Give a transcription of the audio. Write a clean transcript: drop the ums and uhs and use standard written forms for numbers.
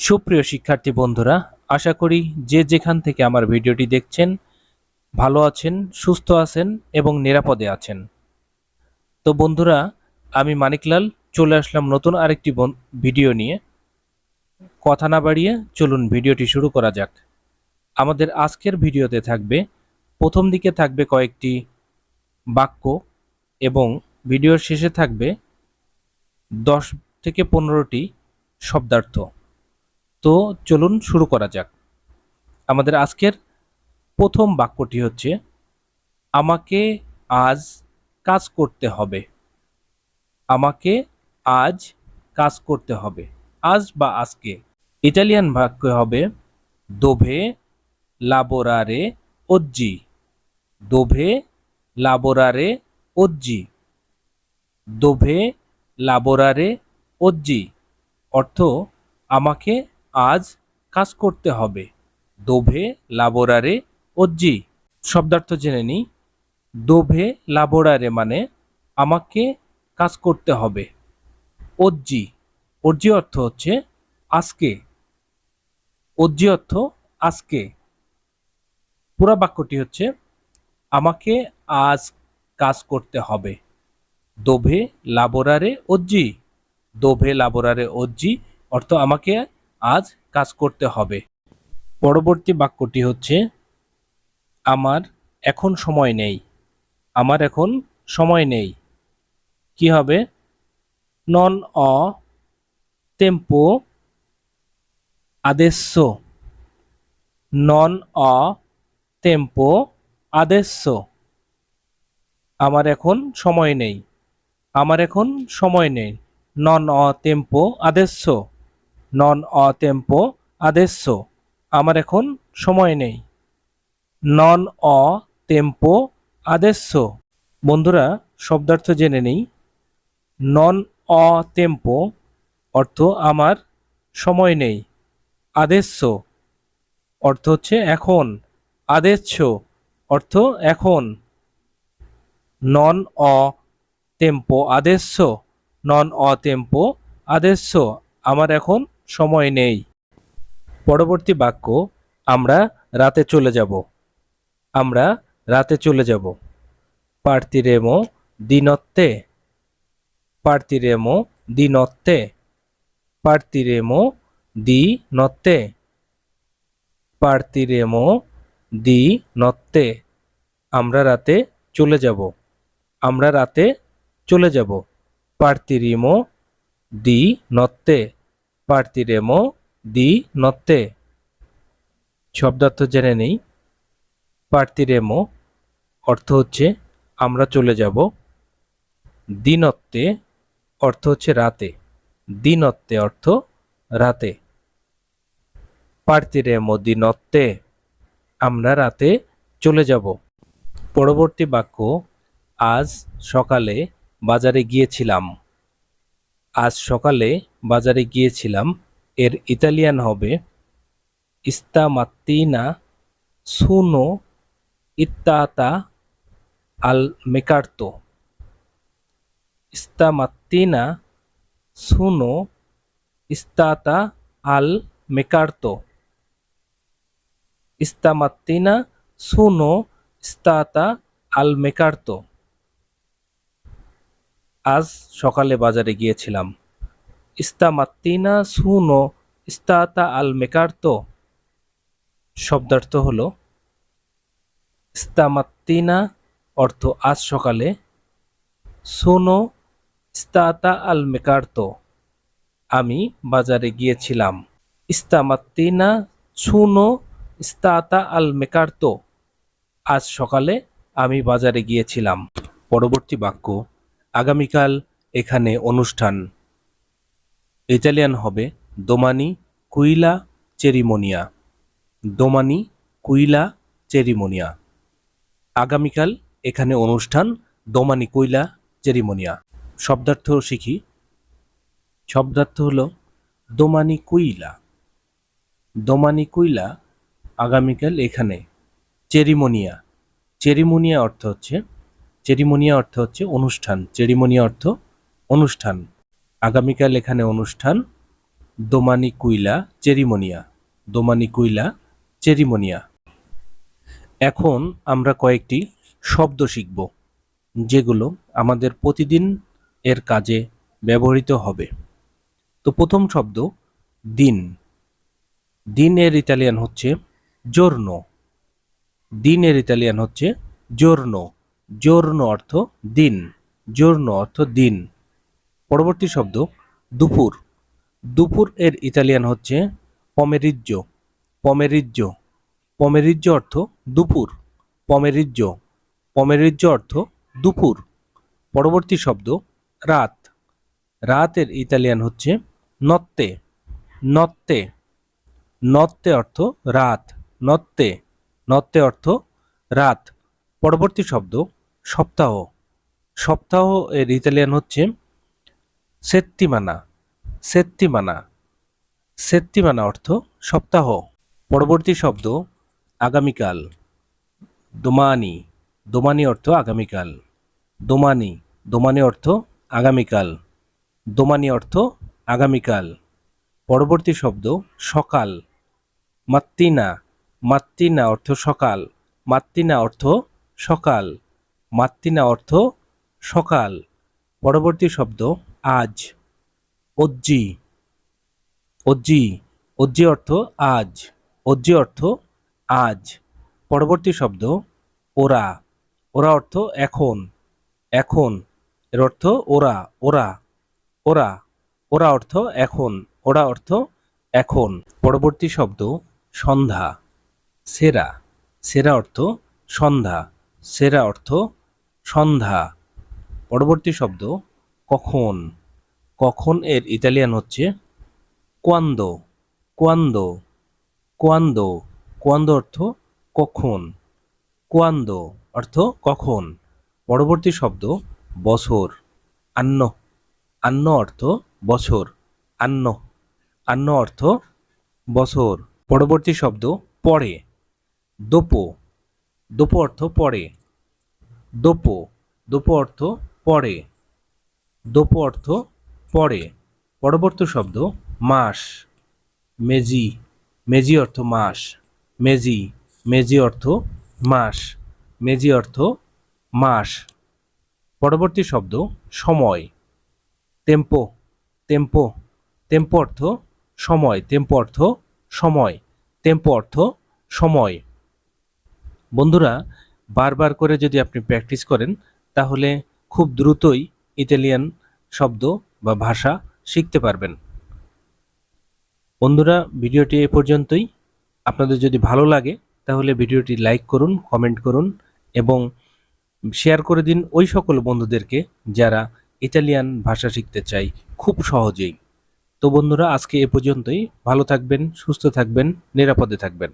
সুপ্রিয় শিক্ষার্থী বন্ধুরা, আশা করি যে যেখান থেকে আমার ভিডিওটি দেখছেন ভালো আছেন, সুস্থ আছেন এবং নিরাপদে আছেন। তো বন্ধুরা, আমি মানিকলাল চলে আসলাম নতুন আরেকটি ভিডিও নিয়ে। কথা না বাড়িয়ে চলুন ভিডিওটি শুরু করা যাক। আমাদের আজকের ভিডিওতে থাকবে, প্রথম দিকে থাকবে কয়েকটি বাক্য এবং ভিডিওর শেষে থাকবে 10 থেকে 15টি শব্দার্থ। তো চলুন শুরু করা যাক। আমাদের আজকের প্রথম বাক্যটি হচ্ছে, আমাকে আজ কাজ করতে হবে। আমাকে আজ কাজ করতে হবে। আজ বা আজকে। ইতালিয়ান বাক্য হবে দোভে লাবোরারে ওজ্জি। দোভে লাবোরারে ওজ্জি। দোভে লাবোরারে ওজ্জি অর্থ আমাকে আজ কাজ করতে হবে। দোভে লাবোরারে ওজ্জি শব্দার্থ জেনে নিই। দোভে লাবোরারে মানে আমাকে কাজ করতে হবে। ওজ্জি, ওজ্জি অর্থ হচ্ছে আজকে। ওজ্জি অর্থ আজকে। পুরা বাক্যটি হচ্ছে, আমাকে আজ কাজ করতে হবে। দোভে লাবোরারে ওজ্জি। দোভে লাবোরারে ওজ্জি অর্থ আমাকে আজ কাজ করতে হবে। পরবর্তী বাক্যটি হচ্ছে, আমার এখন সময় নেই। আমার এখন সময় নেই। কি হবে? নন অ টেম্পো adesso। নন অ টেম্পো adesso। আমার এখন সময় নেই। আমার এখন সময় নেই। নন অ টেম্পো adesso। নন অ টেম্পো adesso। আমার এখন সময় নেই। নন অ টেম্পো adesso। বন্ধুরা, শব্দার্থ জেনে নেই। নন অ টেম্পো অর্থ আমার সময় নেই। adesso অর্থ হচ্ছে এখন। adesso অর্থ এখন। নন অ টেম্পো adesso। নন অ টেম্পো adesso আমার এখন সময় নেই। পরবর্তী বাক্য, আমরা রাতে চলে যাব। আমরা রাতে চলে যাব। পার্তিরেমো দি নত্তে। পার্তিরেমো দি নত্তে। পার্তিরেমো দি নত্তে। পার্তিরেমো দি নত্তে আমরা রাতে চলে যাব। আমরা রাতে চলে যাব। পার্তিরিমো দি নত্তে। পার্তিরেমো দি নত্তে শব্দার্থ জেনে নেই। পার্তিরেমো অর্থ হচ্ছে আমরা চলে যাব। দিনত্তে অর্থ হচ্ছে রাতে। দিনত্তে অর্থ রাতে। পার্তিরেমো দি নত্তে আমরা রাতে চলে যাব। পরবর্তী বাক্য, আজ সকালে বাজারে গিয়েছিলাম। আজ সকালে বাজারে গিয়েছিলাম এর ইতালিয়ান হবে স্তামাত্তিনা সুনো ইত্তাতা আল মেকার্তো। স্তামাত্তিনা সুনো ইস্তাতা আল মেকার্তো। স্তামাত্তিনা সুনো স্তাতা আল মেকার্তো আজ সকালে বাজারে গিয়েছিলাম। স্তামাত্তিনা সুনো স্তাতা আল মেকার্তো শব্দার্থ হলো, স্তামাত্তিনা অর্থ আজ সকালে। সুনো স্তাতা আল মেকার্তো আমি বাজারে গিয়েছিলাম। স্তামাত্তিনা সুনো স্তাতা আল মেকার্তো আজ সকালে আমি বাজারে গিয়েছিলাম। পরবর্তী বাক্য, আগামীকাল এখানে অনুষ্ঠান। ইতালিয়ান হবে দোমানি কুইলা চেরিমোনিয়া। দোমানি কুইলা চেরিমোনিয়া আগামীকাল এখানে অনুষ্ঠান। দোমানি কুইলা চেরিমোনিয়া শব্দার্থ শিখি। শব্দার্থ হলো দোমানি কুইলা। দোমানি কুইলা আগামীকাল এখানে। চেরিমোনিয়া। চেরিমোনিয়া অর্থ হচ্ছে, চেরিমোনিয়া অর্থ হচ্ছে অনুষ্ঠান। চেরিমোনিয়া অর্থ অনুষ্ঠান। আগামীকাল এখানে অনুষ্ঠান। দোমানি কুইলা চেরিমোনিয়া, দোমানি কুইলা চেরিমোনিয়া। এখন আমরা কয়েকটি শব্দ শিখব যেগুলো আমাদের প্রতিদিন এর কাজে ব্যবহৃত হবে। তো প্রথম শব্দ দিন। দিন এর ইতালিয়ান হচ্ছে জোরনো। দিন এর ইতালিয়ান হচ্ছে জোরনো। জোরনো অর্থ দিন, জোরনো অর্থ দিন। পরবর্তী শব্দ দুপুর। দুপুর এর ইতালিয়ান হচ্ছে পমেরিজ্জো। পমেরিজ্জো, পমেরিজ্জো অর্থ দুপুর। পমেরিজ্জো, পমেরিজ্জো অর্থ দুপুর। পরবর্তী শব্দ রাত। রাত এর ইতালিয়ান হচ্ছে নত্তে। নত্তে, নত্তে অর্থ রাত। নত্তে, নত্তে অর্থ রাত। পরবর্তী শব্দ সপ্তাহ। সপ্তাহ এর ইতালিয়ান হচ্ছে সেত্তিমানা। সেত্তিমানা, সেত্তিমানা অর্থ সপ্তাহ। পরবর্তী শব্দ আগামীকাল। দোমানি। দোমানি অর্থ আগামীকাল। দোমানি, দোমানি অর্থ আগামীকাল। দোমানি অর্থ আগামীকাল। পরবর্তী শব্দ সকাল। মাত্তিনা। মাত্তিনা অর্থ সকাল। মাত্তিনা অর্থ সকাল। মাত্তিনা অর্থ সকাল। পরবর্তী শব্দ আজ। অজ্জি। অজ্জি, অজ্জি অর্থ আজ। অজ্জি অর্থ আজ। পরবর্তী শব্দ ওরা। ওরা অর্থ এখন। এখন এর অর্থ ওরা। ওরা, ওরা, ওরা অর্থ এখন। ওরা অর্থ এখন। পরবর্তী শব্দ সন্ধ্যা। সেরা। সেরা অর্থ সন্ধ্যা। সেরা অর্থ সন্ধ্যা। পরবর্তী শব্দ কখন। কখন এর ইতালিয়ান হচ্ছে কোয়ান্দো। কোয়ান্দো, কোয়ান্দো, কোয়ান্দো অর্থ কখন। কোয়ান্দো অর্থ কখন। পরবর্তী শব্দ বছর। আন্ন। আন্ন অর্থ বছর। আন্ন, আন্ন অর্থ বছর। পরবর্তী শব্দ পরে। দোপো। দোপো অর্থ পরে। দোপো, দোপো অর্থ পরে। দোপো অর্থ পরে। পরবর্তী শব্দ মাস। মেজি। মেজি অর্থ মাস। মেজি, মেজি অর্থ মাস। মেজি অর্থ মাস। পরবর্তী শব্দ সময়। টেম্পো। টেম্পো, টেম্পো অর্থ সময়। টেম্পো অর্থ সময়। টেম্পো অর্থ সময়। বন্ধুরা, বারবার করে যদি আপনি প্র্যাকটিস করেন তাহলে খুব দ্রুতই ইতালিয়ান শব্দ বা ভাষা শিখতে পারবেন। বন্ধুরা, ভিডিওটি এ পর্যন্তই। আপনাদের যদি ভালো লাগে তাহলে ভিডিওটি লাইক করুন, কমেন্ট করুন এবং শেয়ার করে দিন ওই সকল বন্ধুদেরকে যারা ইতালিয়ান ভাষা শিখতে চায় খুব সহজেই। তো বন্ধুরা, আজকে এ পর্যন্তই। ভালো থাকবেন, সুস্থ থাকবেন, নিরাপদে থাকবেন।